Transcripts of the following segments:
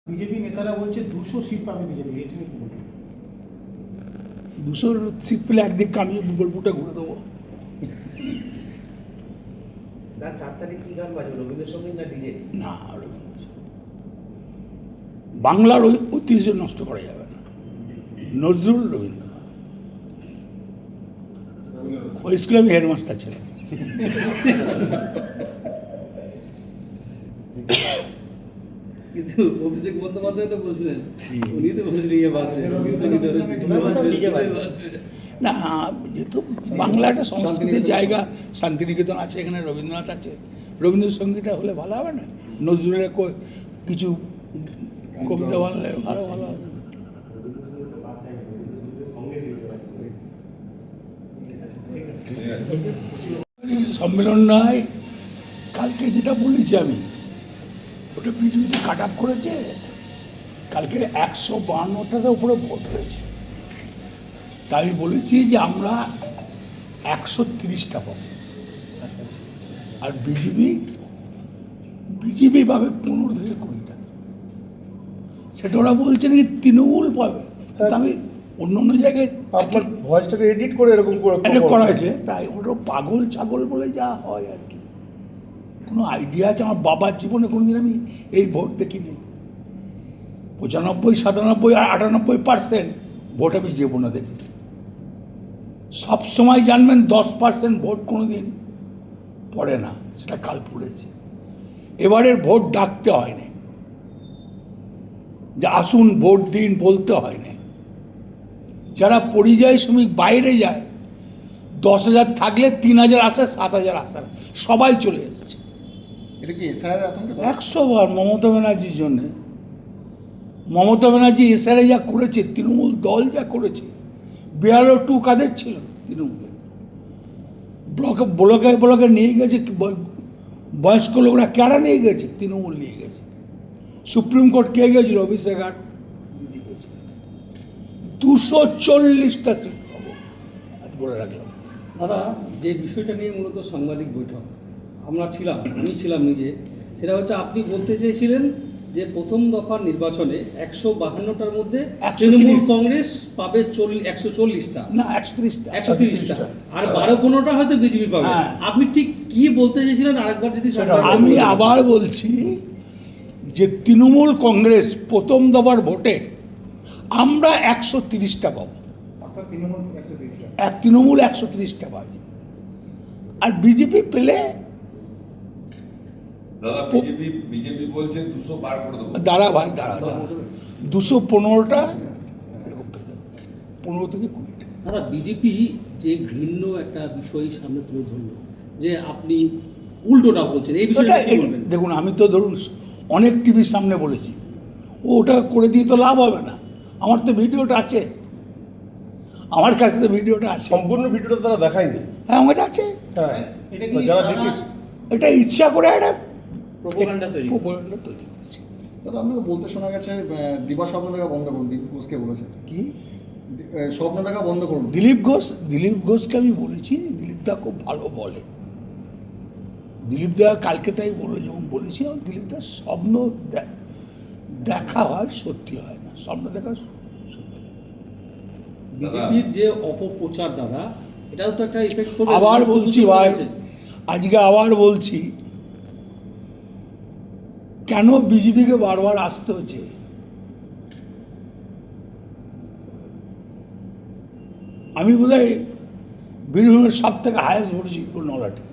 BJP নেতারা বলছে 200 seat পাবে বিজেপি, এটা নিয়ে কি বলবেন? 200 সিট পেলে একদিকে আমি বোলপুরটা ঘুরে দেবো। না 4 তারিখ কি গান বাজবে, রবীন্দ্রসঙ্গীত না ডিজে? না, বাংলার ওই ঐতিহ্য নষ্ট করা যাবে না। নজরুল, রবীন্দ্রনাথ। ওই স্কুলে আমি হেডমাস্টার ছিলাম। কিন্তু অভিষেক বন্দ্যোপাধ্যায় তো বলছিলেন, উনি তো বলছিলেন ইয়ে বাজবে, না, যেহেতু বাংলা একটা সংস্কৃতির জায়গা, শান্তিনিকেতন আছে, এখানে রবীন্দ্রনাথ আছে, রবীন্দ্রসঙ্গীতটা হলে ভালো হবে না? নজরুলের কিছু কবিতা বানালে ভালো হবে। সম্মেলন নয়, কালকে যেটা বলেছি আমি, ওটা পৃথিবীতে কাট আপ করেছে। কালকে 152টার উপরে ভোট হয়েছে। তাই আমি বলেছি যে আমরা 130টা পাবো, আর বিজেপি পাবে 15 থেকে 20টা। সেটা ওরা বলছে নাকি তৃণমূল পাবে। তা আমি অন্য জায়গায় আপনার ভয়েসটাকে এডিট করে এরকম করা হয়েছে, তাই ওটা পাগল ছাগল বলে যা হয় আর কি। কোনো আইডিয়া আছে? আমার বাবার জীবনে কোনোদিন আমি এই ভোট দেখিনি। 95, 97, 98% ভোট আমি জীবনে দেখিনি। সবসময় জানবেন 10% ভোট কোনোদিন পড়ে না, সেটা কাল পড়েছে। এবারের ভোট ডাকতে হয়নি, যে আসুন ভোট দিন বলতে হয়নি। যারা পরিযায়ী শ্রমিক বাইরে যায়, 10,000 থাকলে 3,000 আসে, 7,000 আসে, সবাই চলে এসছে। এটা কি এসআইআর আতঙ্ক? 100 বার মমতা ব্যানার্জির জন্যে। মমতা ব্যানার্জি এসআরে যা করেছে, তৃণমূল দল যা করেছে, 42 কাদের ছিল তৃণমূলের। ব্লকে নিয়ে গেছে, বয়স্ক লোকরা কারা নিয়ে গেছে? তৃণমূল নিয়ে গেছে। সুপ্রিম কোর্ট কে গেছিল? অভিষেক আর দিদি গেছে। 240টা সিট পাবো, আজ বলে রাখলাম। দাদা, যে বিষয়টা নিয়ে মূলত সাংবাদিক বৈঠক আমরা ছিলাম, আমি ছিলাম নিজে, সেটা হচ্ছে আপনি বলতে চেয়েছিলেন যে প্রথম দফার নির্বাচনে 152টার মধ্যে 130 তৃণমূল কংগ্রেস পাবে 140টা, না 130টা, 130টা, আর 12-15টা হয়তো বিজেপি পাবে। হ্যাঁ। আপনি ঠিক কি বলতে চেয়েছিলেন আরেকবার যদি আমি আবার বলছি যে তৃণমূল কংগ্রেস প্রথম দফার ভোটে আমরা 130টা পাবো, অর্থাৎ তৃণমূল 130টা। তৃণমূল 130টা পাবে, আর বিজেপি পেলে দাদা বিজেপি বলছে 200 পার করে দেবো। দাঁড়া 215টা, 15 থেকে 20টা। দাদা, বিজেপি যে ঘৃণ্য একটা বিষয় সামনে তুলে ধরলো, যে আপনি উল্টোটা বলছেন, এই বিষয়টা কি বলবেন? দেখুন, আমি তো ধরুন অনেক টিভির সামনে বলেছি, ওটা করে দিয়ে তো লাভ হবে না। আমার তো ভিডিওটা আছে, আমার কাছে তো ভিডিওটা আছে। সম্পূর্ণ ভিডিওটা তারা দেখায়নি। হ্যাঁ, আমার কাছে আছে। হ্যাঁ, এটা কি যারা দেখেছে? এটা ইচ্ছা করে একটা প্রোপাগান্ডা তৈরি করছে। দাদা, আপনাকে বলতে শোনা গেছে দিবা স্বপ্ন দেখা বন্ধ করুন, দিলীপ ঘোষকে বলেছে। কি স্বপ্ন দেখা বন্ধ করুন। দিলীপ ঘোষকে আমি বলেছি, দিলীপদা খুব ভালো বলে। দিলীপদা কালকে তাই বলে, যখন বলেছি, দিলীপদা স্বপ্ন দেখা হয়, সত্যি হয় না। স্বপ্ন দেখা সত্যি। বিজেপির যে অপপ্রচার, দাদা, এটাও তো একটা ইফেক্ট করবে। আবার বলছি ভাই, আজকে আবার বলছি, কেন বিজেপিকে বারবার আসতে হচ্ছে? আমি বোধহয় বীরভূমের সব থেকে হায়েস্ট ভোটেছি নলাটি।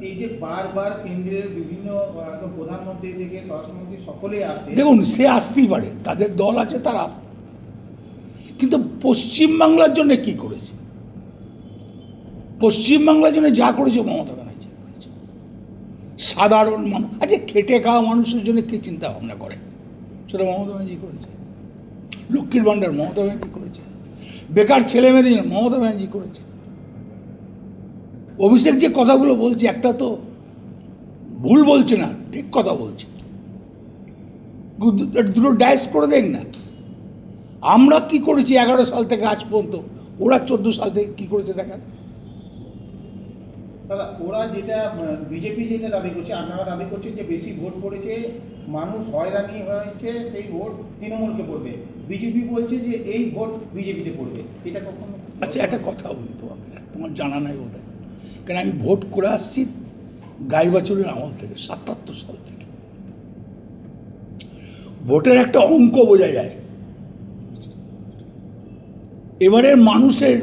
এই যে বারবার কেন্দ্রের বিভিন্ন প্রধানমন্ত্রী থেকে স্বরাষ্ট্রমন্ত্রী সকলেই আসছে। দেখুন, সে আসতেই পারে, তাদের দল আছে, তারা আসতে। কিন্তু পশ্চিমবাংলার জন্য কি করেছে? পশ্চিমবাংলার জন্য যা করেছে মমতা ব্যানার্জি করেছে। সাধারণ মানুষ, আচ্ছা, খেটে খাওয়া মানুষের জন্য কি চিন্তা ভাবনা করে, সেটা মমতা ব্যানার্জি করেছে। লক্ষ্মীর ভাণ্ডার মমতা ব্যানার্জি করেছে। বেকার ছেলে মেয়েদের জন্য মমতা ব্যানার্জি করেছে। অভিষেক যে কথাগুলো বলছে, একটা তো ভুল বলছে না, ঠিক কথা বলছে। দুটো ডাইস করে দেখ না। আমরা কি করেছি 11 সাল থেকে আজ পর্যন্ত, ওরা 14 সাল থেকে কি করেছে দেখা। দাদা ওরা যেটা বিজেপি যেটা দাবি করছে, আপনারা দাবি করছেন যে বেশি ভোট পড়েছে, মানুষ হয়রানি হয়েছে, সেই ভোট তৃণমূলকে পড়বে। বিজেপি বলছে যে এই ভোট বিজেপিতে পড়বে, এটা কখনো? আচ্ছা একটা কথা বলি তোমাকে, তোমার জানা নাই ওটা, কেন আমি ভোট করে আসছি গাইবাছরের আমল থেকে, ৭৭ সাল থেকে। ভোটের একটা অঙ্ক বোঝা যায়। এবারের মানুষের,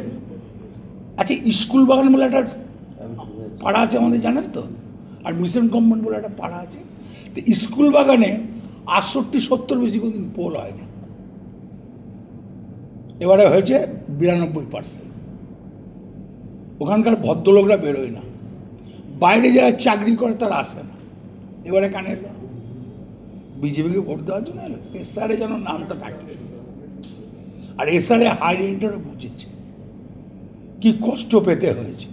আচ্ছা স্কুল বাগান বলে একটা পাড়া আছে আমাদের, জানেন তো, আর মিশন কম্পাউন্ড বলে একটা পাড়া আছে। তো স্কুল বাগানে ৬৮-৭০ বেশি কোনদিন পোল হয়নি, এবারে হয়েছে ৯২%। ওখানকার ভদ্রলোকরা বেরোয় না, বাইরে যারা চাকরি করে তারা আসে না। এবারে কানে এলো বিজেপিকে ভোট দেওয়ার জন্য এলো, এসআরে যেন নামটা থাকে। আর এসআরে হাই রেন্টারও বুঝেছে কি কষ্ট পেতে হয়েছে।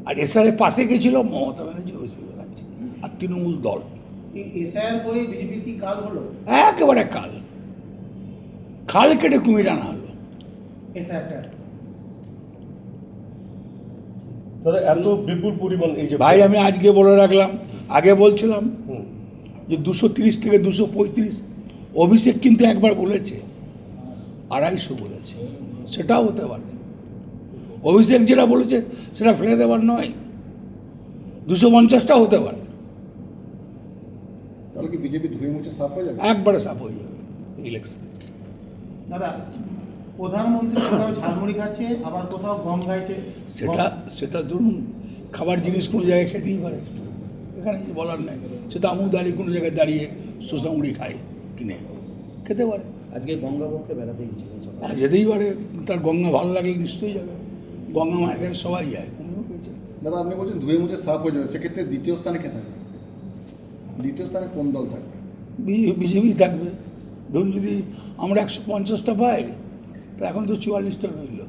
আর এসআরে পাশে গেছিল মমতা ব্যানার্জি, অভিষেক ব্যানার্জি আর তৃণমূল দল। এই এসআইআর হয়ে বিজেপির কি কাল হলো? একেবারে খাল কেটে কুমির আনা হলো। এসআইআরটা দাদা এত বিপুল পরিমাণ এই যে ভাই আমি আজকে বলে রাখলাম, আগে বলছিলাম যে ২৩০ থেকে ২৩৫, অভিষেক কিন্তু একবার বলেছে ২৫০ বলেছে, সেটাও হতে পারে। অভিষেক যেটা বলেছে সেটা ফেলে দেওয়ার নয়, ২৫০টাও হতে পারে। তাহলে কি বিজেপি ধুয়ে মুছে সাফ হয়ে যাবে? একবারে সাফ হয়ে যাবে ইলেকশন। দাদা প্রধানমন্ত্রী কোথাও ঝালমুড়ি খাচ্ছে, আবার কোথাও গম খাইছে। সেটা ধরুন খাবার জিনিস কোনো জায়গায় খেতেই পারে, এখানে কিছু বলার নেই। সেটা আমুদ আলী কোনো জায়গায় দাঁড়িয়ে শোষামুড়ি খায়, কিনে খেতে পারে। আজকে গঙ্গাবক্ষে বেড়াতে গেছিলেন সকালে। আর যেতেই পারে, তার গঙ্গা ভালো লাগলে নিশ্চয়ই যাবে। গঙ্গা মায়ের কাছে সবাই যায়, উনিও পেয়েছে। দাদা আপনি বলছেন ধুয়ে মুছে সাফ হয়ে যাবে, সেক্ষেত্রে দ্বিতীয় স্থানে কে থাকবে? দ্বিতীয় স্থানে কোন দল থাকবে? বিজেপি থাকবে। ধরুন যদি আমরা ১৫০টা পাই, তো এখন তো ৪৪টা রইল।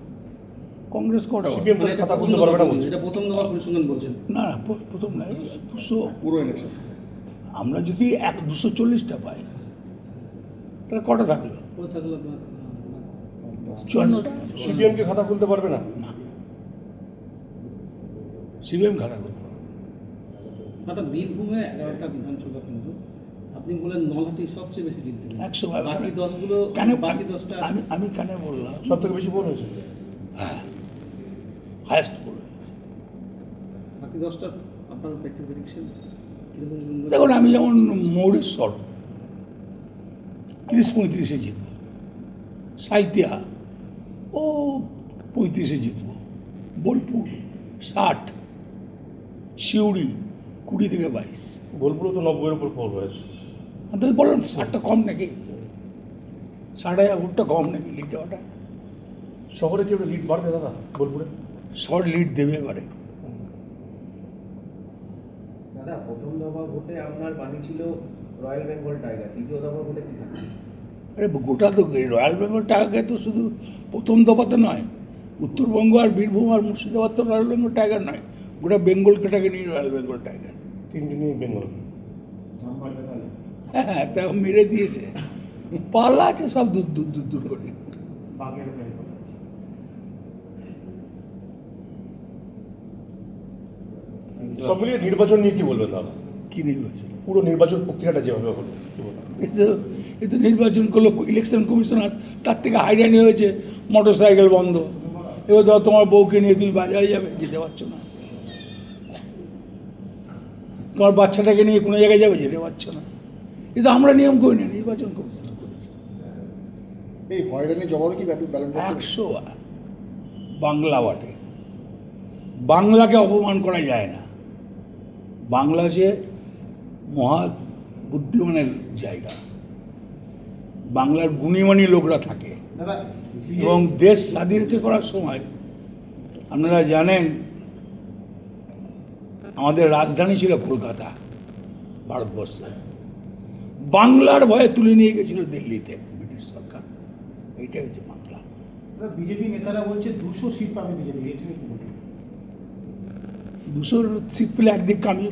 কংগ্রেস কটা? সিপিএম মানে এটা কথা প্রথম বলতে দফা পারবে না বলছে, বলছে। এটা প্রথম দফা পরিসংখ্যান বলছেন। না না, প্রথম নয়, ২০০। পুরো ইলেকশন আমরা যদি ২৪০টা পাই, তাহলে কটা থাকলো? ও থাকলো আপনার ৫৪টা। সিপিএম কে খাতা খুলতে পারবে না? সিপিএম খারাপ করতে পারবে। একটা বীরভূমে ১১টা বিধানসভা কিন্তু আপনি বলেন নলহাটি সবচেয়ে বেশি জিততে পারে। ১০০ বাকি 10গুলো, কেন? বাকি 10টা আমি কেন বললাম? সব থেকে বেশি ভোট হয়েছে। হ্যাঁ, হায়েস্ট বলে। বাকি 10টা আপনার একটু প্রেডিকশন কিরকম? দেখুন আমি যেমন মৌরেশ্বর ৩০-৩৫-এ জিতব, সাইতিয়া ও ৩৫-এ জিতব, বোলপুর ৬০, সিউড়ি ২০ থেকে ২২। বোলপুরে তো ৯০-এর উপর ফল হয়েছে। আমি বললাম ৬০টা কম নাকি, ৬০,০০০ ভোটটা কম নাকি লিড দেওয়াটা? শহরে কি লিড বাড়বে দাদা বোলপুরে? শর্ট লিড দেবে এবারে। দাদা প্রথম দফা ভোটে আপনার বাণী ছিল রয়্যাল বেঙ্গল টাইগার, দ্বিতীয় দফা ভোটে কি থাকবে? আরে গোটা তো রয়্যাল বেঙ্গল টাইগার তো শুধু প্রথম দফাতে নয়, উত্তরবঙ্গ আর বীরভূম আর মুর্শিদাবাদ তো রয়্যাল বেঙ্গল টাইগার নয়, গোটা বেঙ্গল কেটাকে নিয়ে রয়্যাল বেঙ্গল টাইগার। তিনটে নিয়ে বেঙ্গল। ঝাম পাল্টে তাহলে হ্যাঁ, তা মেরে দিয়েছে, পাল্লা আছে সব দূর দূর দূর দূর করে। বাঘের বেঙ্গল। সব মিলিয়ে নির্বাচন নিয়ে কি বলবেন দাদা? কি নির্বাচন? পুরো নির্বাচন প্রক্রিয়াটা যেভাবে হলো কি বলবেন? এই তো নির্বাচন করলো ইলেকশন কমিশনার, তার থেকে হাইরানি হয়েছে, মোটর সাইকেল বন্ধ। এবার ধর তোমার বউকে নিয়ে তুমি বাজারে যাবে, যেতে পারছো না। তোমার বাচ্চাটাকে নিয়ে কোনো জায়গায় যাবে, যেতে পারছো না। কিন্তু আমরা নিয়ম করি না, নির্বাচন কমিশন করেছে। এই হয়রানি জবাবে কি ব্যালট ১০০ বাংলা বাটে। বাংলাকে অপমান করা যায় না। বাংলা যে মহা বুদ্ধিমানের জায়গা, বাংলার গুণীমানী লোকরা থাকে। দাদা এবং দেশ স্বাধীনতা করার সময় আপনারা জানেন আমাদের রাজধানী ছিল কলকাতা, ভারতবর্ষে। বাংলার ভয়ে তুলে নিয়ে গেছিল দিল্লিতে ব্রিটিশ সরকার। এইটাই হচ্ছে বাংলা। বিজেপি নেতারা বলছে ২০০ সিট পাবে বিজেপি, এটা নিয়ে কি বলবেন? ২০০ সিট পেলে একদিক আমি